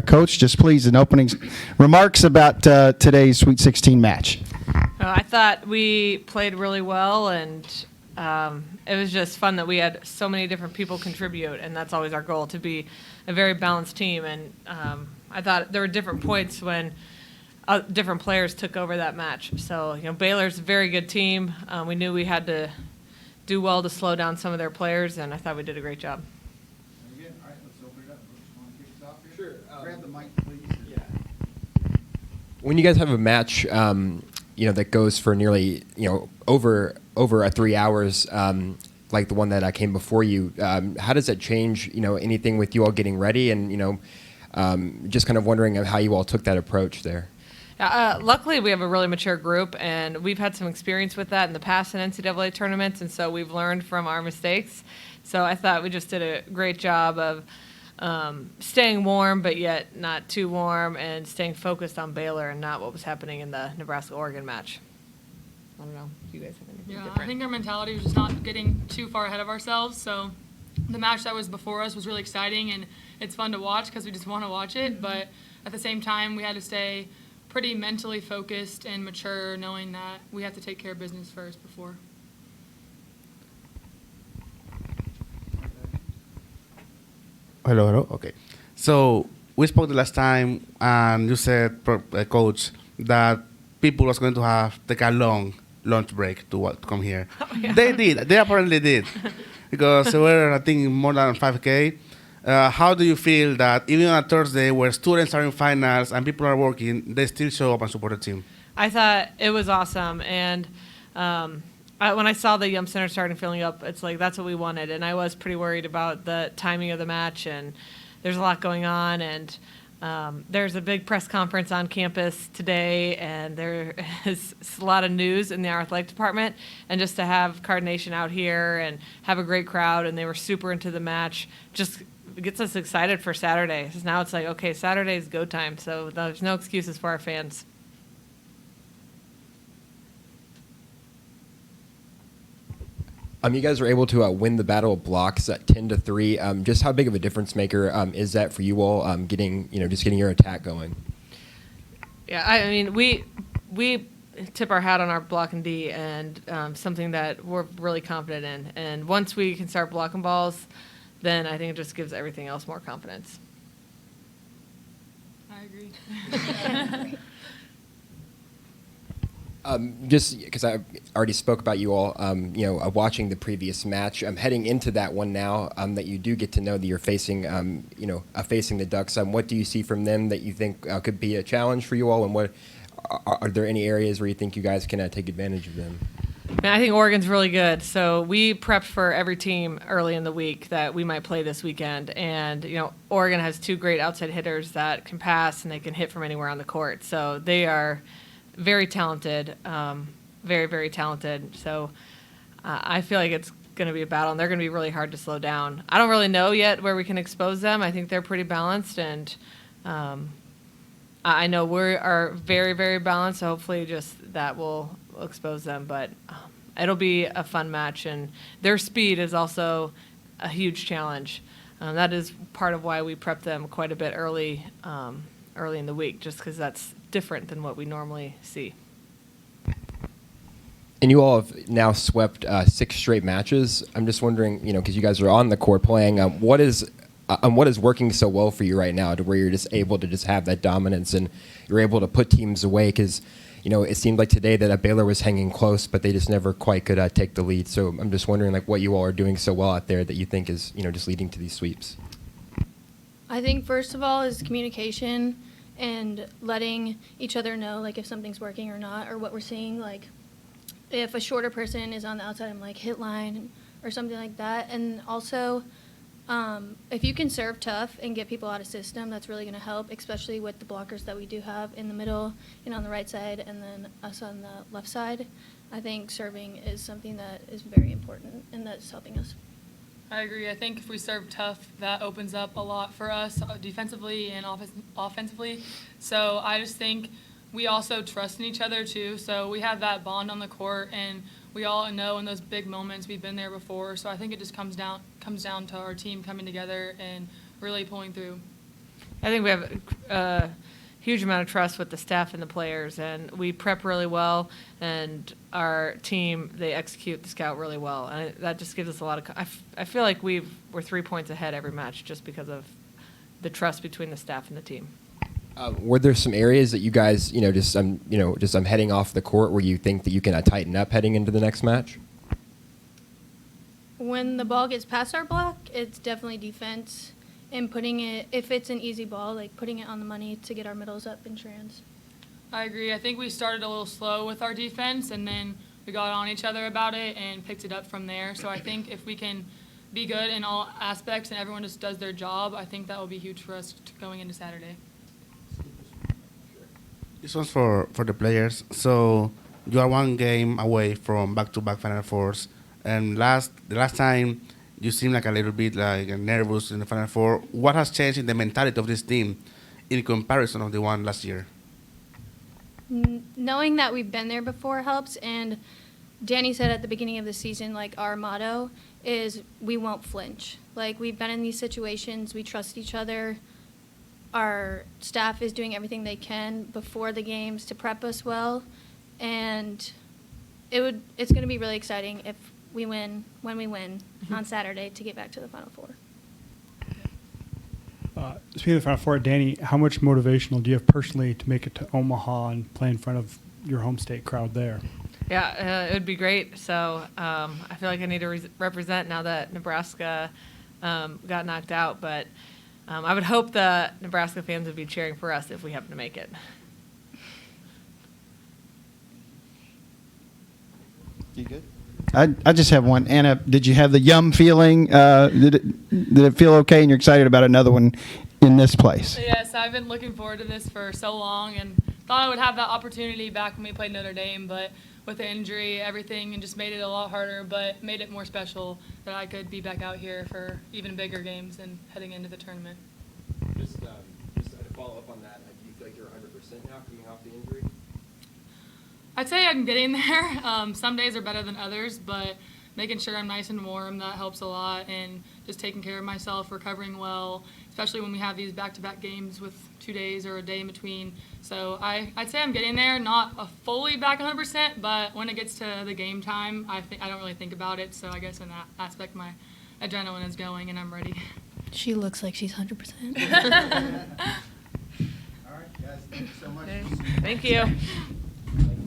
Coach, just please, in opening remarks about today's Sweet 16 match. I thought we played really well, and it was just fun that we had so many different people contribute, and that's always our goal, to be a very balanced team. And I thought there were different points when different players took over that match. So, Baylor's a very good team. We knew we had to do well to slow down some of their players, and I thought we did a great job. All right, let's open it up. Brooks, want to kick us off here? Sure. Grab the mic, please. Yeah. When you guys have a match, that goes for nearly, over 3 hours, like the one that came before you, how does that change, anything with you all getting ready? And, just kind of wondering how you all took that approach there. Luckily, we have a really mature group, and we've had some experience with that in the past in NCAA tournaments, and so we've learned from our mistakes. So I thought we just did a great job of staying warm, but yet not too warm, and staying focused on Baylor and not what was happening in the Nebraska-Oregon match. I don't know if you guys have anything different. I think our mentality was just not getting too far ahead of ourselves. So the match that was before us was really exciting, and it's fun to watch because we just want to watch it. But at the same time, we had to stay pretty mentally focused and mature, knowing that we have to take care of business first before. Hello. Okay. So we spoke the last time, and you said, Coach, that people was going to have take a long lunch break to come here. Oh, yeah. They did. They apparently did, because there were, I think, more than 5K. How do you feel that even on a Thursday where students are in finals and people are working, they still show up and support the team? I thought it was awesome, and when I saw the Yum Center starting filling up, it's like that's what we wanted, and I was pretty worried about the timing of the match, and there's a lot going on, and there's a big press conference on campus today, and there is a lot of news in the athletic department, and just to have Card Nation out here and have a great crowd, and they were super into the match, just gets us excited for Saturday. Because now it's like, okay, Saturday is go time, so there's no excuses for our fans. You guys were able to win the Battle of Blocks at 10-3. Just how big of a difference maker is that for you all, getting your attack going? Yeah, I mean, we tip our hat on our block and D, and something that we're really confident in. And once we can start blocking balls, then I think it just gives everything else more confidence. I agree. Just because I already spoke about you all, watching the previous match, heading into that one now, that you do get to know that you're facing, facing the Ducks. What do you see from them that you think could be a challenge for you all, and what are there any areas where you think you guys can take advantage of them? I think Oregon's really good. So we prepped for every team early in the week that we might play this weekend. And, Oregon has two great outside hitters that can pass and they can hit from anywhere on the court. So they are very talented, very, very talented. So I feel like it's going to be a battle, and they're going to be really hard to slow down. I don't really know yet where we can expose them. I think they're pretty balanced, and I know we are very, very balanced, so hopefully just that will expose them. But it'll be a fun match, and their speed is also a huge challenge. That is part of why we prep them quite a bit early in the week, just because that's different than what we normally see. And you all have now swept 6 straight matches. I'm just wondering, because you guys are on the court playing, what is working so well for you right now to where you're just able to just have that dominance and you're able to put teams away? Because, it seemed like today that Baylor was hanging close, but they just never quite could take the lead. So I'm just wondering, what you all are doing so well out there that you think is, just leading to these sweeps. I think first of all is communication and letting each other know, if something's working or not, or what we're seeing. If a shorter person is on the outside, I'm hit line or something like that. And also, if you can serve tough and get people out of system, that's really going to help, especially with the blockers that we do have in the middle and on the right side, and then us on the left side. I think serving is something that is very important, and that's helping us. I agree. I think if we serve tough, that opens up a lot for us defensively and offensively. So I just think we also trust in each other too. So we have that bond on the court, and we all know in those big moments we've been there before. So I think it just comes down to our team coming together and really pulling through. I think we have a huge amount of trust with the staff and the players, and we prep really well, and our team, they execute the scout really well, and that just gives us a lot of I feel like we're 3 points ahead every match just because of the trust between the staff and the team. Were there some areas that you guys, I'm heading off the court where you think that you can tighten up heading into the next match? When the ball gets past our block, it's definitely defense and putting it, if it's an easy ball, like putting it on the money to get our middles up in trans. I agree. I think we started a little slow with our defense, and then we got on each other about it and picked it up from there. So I think if we can be good in all aspects and everyone just does their job, I think that will be huge for us going into Saturday. This one's for the players. So you are one game away from back-to-back Final Fours, and the last time you seemed like a little bit like nervous in the Final Four. What has changed in the mentality of this team in comparison of the one last year? Knowing that we've been there before helps, and Danny said at the beginning of the season, like, our motto is we won't flinch. Like, we've been in these situations, we trust each other. Our staff is doing everything they can before the games to prep us well, and it's going to be really exciting if we win, when we win on Saturday, to get back to the Final Four. Speaking of the Final Four, Danny, how much motivational do you have personally to make it to Omaha and play in front of your home state crowd there? Yeah, it would be great. So I feel like I need to represent now that Nebraska got knocked out. But I would hope the Nebraska fans would be cheering for us if we happen to make it. You good? I just have one. Anna, did you have the yum feeling? Did it feel okay and you're excited about another one in this place? Yes, I've been looking forward to this for so long and thought I would have that opportunity back when we played Notre Dame, but with the injury, everything, and just made it a lot harder, but made it more special that I could be back out here for even bigger games and heading into the tournament. Just to follow up on that, do you feel like you're 100% now coming off the injury? I'd say I'm getting there. Some days are better than others, but making sure I'm nice and warm, that helps a lot, and just taking care of myself, recovering well, especially when we have these back-to-back games with 2 days or a day in between. So I'd say I'm getting there, not a fully back 100%, but when it gets to the game time, I don't really think about it. So I guess in that aspect, my adrenaline is going and I'm ready. She looks like she's 100%. All right, guys, thank you so much. Okay. Thank you.